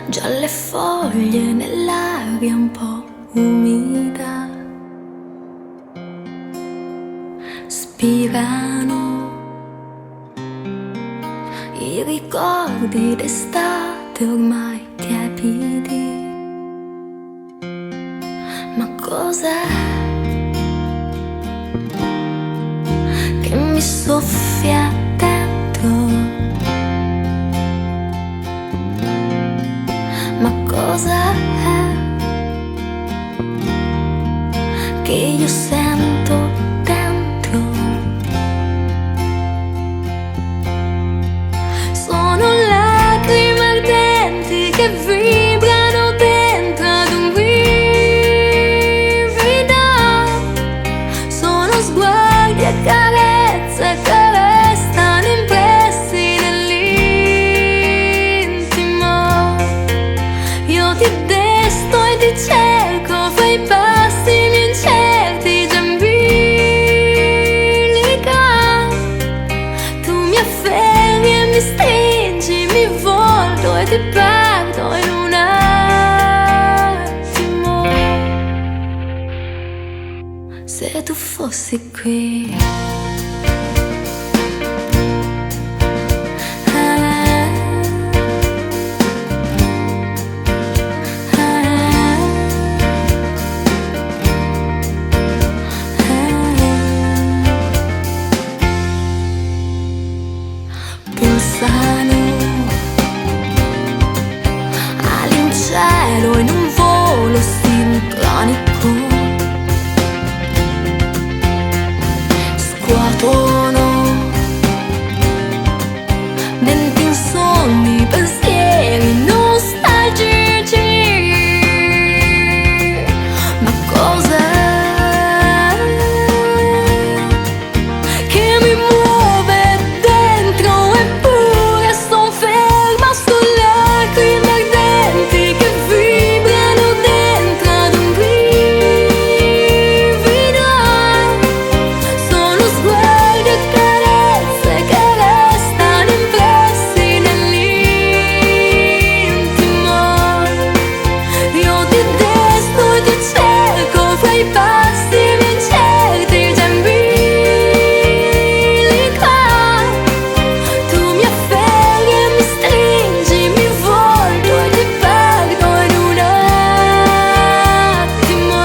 già le foglie nell'aria un po' umida spirano i ricordi d'estate ormai tiepidi. Ma cos'è che mi soffia dentro? Ma cos'è che io sento dentro? Sono lacrime ardenti che vibrano dentro ad un brivido. Sono sguardi e carezze che restano impressi nell'intimo. Io ti desto e ti cerco fra i passi miei incerti, già in bilico. Tu mi afferri e mi stringi, mi volto e ti perdo in un attimo. Se tu fossi qui, pensano all'incielo in un volo sincronico, scuotono dentro insonni pensieri nostalgici. Ma cos'è che mi muove dentro eppure son ferma sulle lacrime ardenti che vibrano dentro ad un brivido. Sono sguardi e carezze che restano impressi nell'intimo. Io ti desto e ti cerco fra i passi miei incerti, già in bilico. Tu mi afferri e mi stringi, mi volto e ti perdo in un attimo.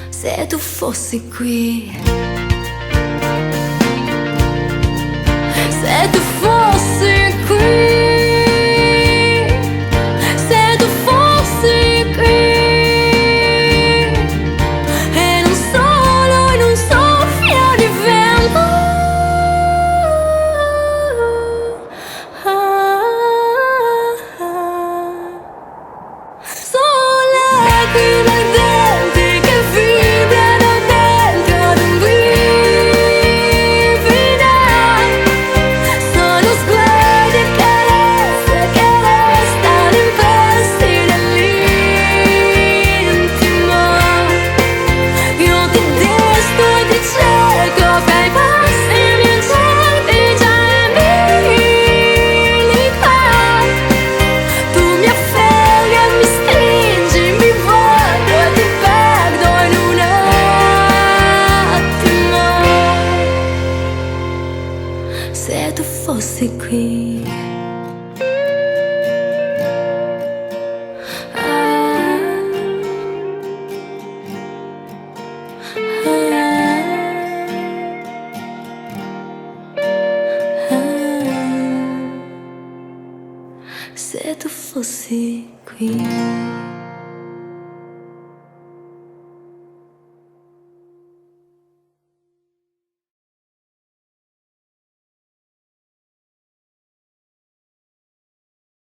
Se tu fossi qui, se tu fossi qui, se tu fossi qui, e non solo in un soffio di vento. Sono lacrime ardenti che vibrano dentro ad un brivido. Sono sguardi e carezze che restano impressi nell'intimo. Io ti desto e ti cerco fra i passi miei incerti, già in bilico. Tu mi afferri e mi stringi, mi volto e ti perdo in un attimo. Se tu fossi qui, se tu fossi qui.